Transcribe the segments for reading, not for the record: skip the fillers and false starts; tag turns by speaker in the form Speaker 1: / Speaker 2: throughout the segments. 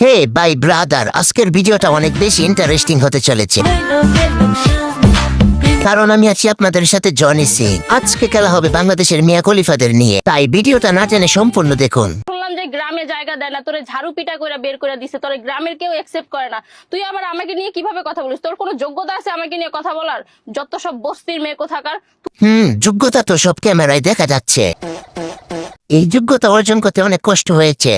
Speaker 1: Hey by brother, আজকের ভিডিওটা অনেক বেশি ইন্টারেস্টিং হতে চলেছে, কারণ আমি আছি আপনাদের সাথে জনি সিং। আজকে খেলা হবে বাংলাদেশের মিয়া খলিফাদের নিয়ে, তাই ভিডিওটা না টেনে সম্পূর্ণ দেখুন।
Speaker 2: শুনলাম যে গ্রামে জায়গা দেয় না, তোরে ঝাড়ু পিটা করে বের করে দিছে, তোরে গ্রামের কেউ অ্যাকসেপ্ট করে না। তুই আবার আমাকে নিয়ে কিভাবে কথা বলিস? তোর কোনো যোগ্যতা আছে আমাকে নিয়ে কথা বলার? যত সব বস্তির মেয়ে কোথাকার।
Speaker 1: যোগ্যতা তো সব ক্যামেরায় দেখা যাচ্ছে। এই যোগ্যতা অর্জন করতে অনেক কষ্ট হয়েছে।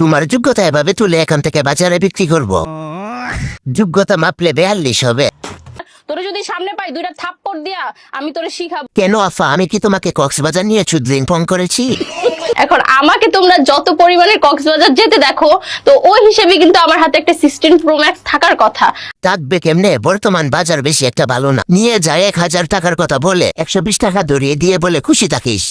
Speaker 1: তোমার যোগ্যতা এভাবে তুলে এখান থেকে বাজারে বিক্রি করব। যোগ্যতা মাপলে 42 হবে।
Speaker 2: তোরে যদি সামনে পাই দুইটা থাপ্পড় দিয়া আমি তোরে শিখাবো।
Speaker 1: কেন আফা, আমি কি তোমাকে কক্সবাজার নিয়ে চুদলিং ফোন করেছি?
Speaker 2: এখন আমাকে তোমরা যত পরিমাণে কক্সবাজার যেতে দেখো, তো ওই হিসেবে কিন্তু আমার হাতে একটা 16 Pro Max থাকার কথা।
Speaker 1: থাকবে কেমনে? বর্তমান বাজার বেশি একটা ভালো না। নিয়ে যায় 1000 টাকার কথা বলে 120 টাকা ধরিয়ে দিয়ে বলে খুশি থাকিস।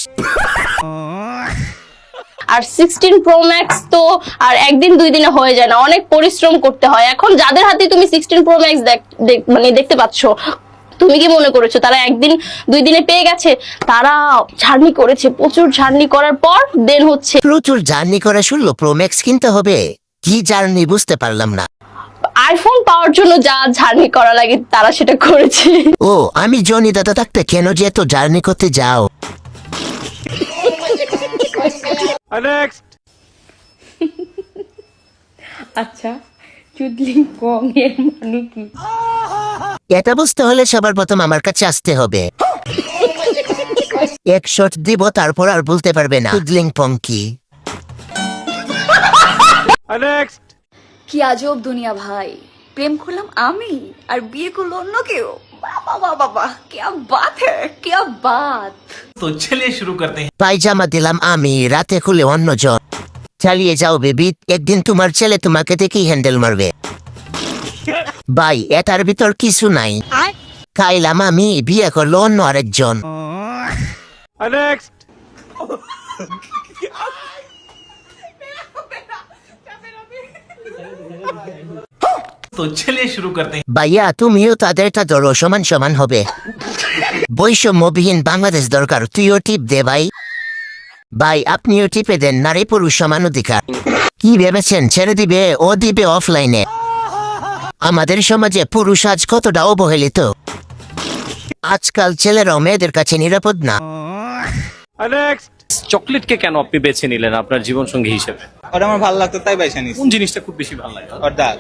Speaker 2: আর 16 Pro Max তো আর একদিন দুই দিনে হয়ে যায় না, অনেক পরিশ্রম করতে হয়। এখন যাদের হাতে তুমি 16 Pro Max মানে দেখতে পাচ্ছ, তুমি কি মনে করেছো তারা একদিন দুই দিনে পেয়ে গেছে? তারা জার্নি করেছে, প্রচুর জার্নি করার পর দেন হচ্ছে
Speaker 1: প্রচুর জার্নি করে 16 প্রো ম্যাক্স কিনতে হবে। কি জার্নি বুঝতে পারলাম না।
Speaker 2: আইফোন পাওয়ার জন্য যা জার্নি করা লাগে তারা সেটা করেছে।
Speaker 1: ও, আমি জনি দাদা থাকতে কেন যে এত জার্নি করতে যাও?
Speaker 2: আচ্ছা, চুদলিং পং এর মানে কি?
Speaker 1: এটা বুঝতে হলে সবার প্রথম আমার কাছে আসতে হবে। এক শট দিব, তারপর আর বলতে পারবে না চুদলিং পং কি।
Speaker 3: কি আজব দুনিয়া ভাই, প্রেম করলাম আমি আর বিয়ে করলো অন্য কেউ। বাবা বাবা বাবা, क्या बात है, क्या बात।
Speaker 4: तो चलिए शुरू करते हैं।
Speaker 1: পায়জামা দিলাম আমি, রাতে খুলে অন্যজন। চালিয়ে যাও বেবি, একদিন তোমার ছেলে তোমাকে দেখেই হ্যান্ডেল মারবে। ভাই, এটার ভিতর কিছু নাই। খাইলাম আমি, বিয়ে করলো অন্য আরেকজন।
Speaker 4: तो चलिए शुरू करते हैं।
Speaker 1: ভাইয়া, তুমিও তাদেরটা ধরো, সমান সমান হবে। বৈষম্যবিহীন বাংলাদেশ দরকার, তুইও টিপ দে ভাই। ভাই, আপনিও টিপে দেন, নারী পুরুষ সমান অধিকার। কি ভেবেছেন ছেড়ে দিবে? ও দিবে অফলাইনে। আমাদের সমাজে পুরুষ আজ কতটা অবহেলিত। আজকাল ছেলেরাও মেয়েদের কাছে নিরাপদ না।
Speaker 5: চকলেটকে কেন আপনি বেছে নিলেন আপনার জীবন সঙ্গী হিসেবে?
Speaker 6: ওটা আমার ভালো লাগতো তাই বাইসা নিছি।
Speaker 5: কোন জিনিসটা খুব বেশি ভালো লাগে?
Speaker 6: ওর দাঁত।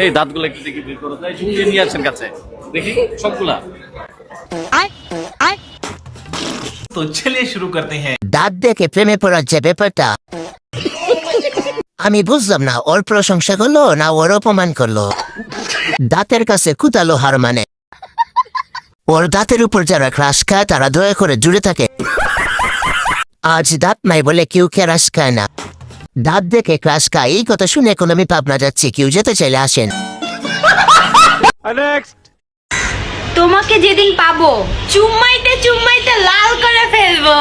Speaker 5: এই দাঁতগুলো একটু দেখি বের করো, তাই ঝুঁকিয়ে নিয়ে আসছেন কাছে দেখি সবগুলা।
Speaker 4: तो चलिए शुरू करते हैं।
Speaker 1: দাঁত দেখে প্রেমে পড়ার যে ব্যাপারটা, আমি বুঝলাম না ওর প্রশংসা করলো না ওর অপমান করলো। দাঁতের কাছে কুতালো হার মানে। ওর দাঁতের উপর যারা ক্রাশ খায় তারা দয়া করে জুড়ে থাকে। আজ দাঁত নাই বলে কেউ ক্রাশ খায় না। দাঁত দেখে ক্রাশ খায়, এই কথা শুনে এখন আমি পাবনা যাচ্ছি। কেউ যেতে চাইলে আসেন।
Speaker 7: তোমাকে যেদিন পাবো চুম্মাইতে চুম্মাইতে লাল করে ফেলবো।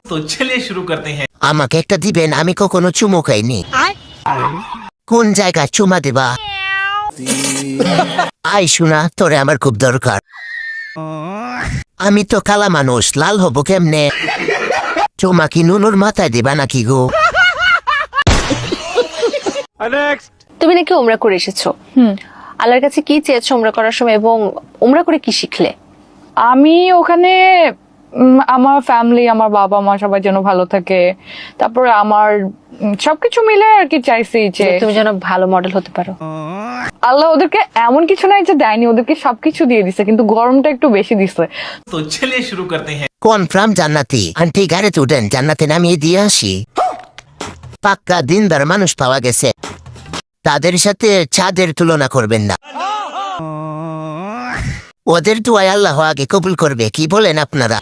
Speaker 4: तो चलिए शुरू करते हैं।
Speaker 1: আমাকে একটা দিবেন, আমি কখনো চুমু খাইনি। কোন জায়গায় চুমা দিবা? আই শোনা, তোরে আমার খুব দরকার। আমি তো কালা মানুষ, লাল হবো কেমনে? চুমা কি নুনুর মাথায় দিবা নাকি গো?
Speaker 8: তুমি নাকি ওমরা করে এসেছো। আল্লাহর কাছে কি চেয়েছো ওমরা করার সময়, এবং ওমরা করে কি শিখলে?
Speaker 9: আমি ওখানে আমার ফ্যামিলি, আমার বাবা মা সবাই যেন ভালো থাকে, তারপরে আমার সবকিছু মিলে আর কি চাইছি যে
Speaker 8: তুমি যেন ভালো মডেল হতে পারো।
Speaker 9: আল্লাহ ওদেরকে এমন কিছু নাই যে দেয়নি, ওদেরকে সবকিছু দিয়ে দিছে, কিন্তু গরমটা একটু বেশি দিছে।
Speaker 4: तो चलिए शुरू करते हैं।
Speaker 1: কনফার্ম জান্নাতি। আন্টি গাড়িতে উঠেন, জান্নাতে নামিয়ে দিয়ে আসি। পাক্কা দিনদার মানুষ পাওয়া গেছে, তাদের সাথে চাঁদের তুলনা করবেন না। ওদের দোয়ায় আল্লাহ আগে কবুল করবে, কি বলেন আপনারা?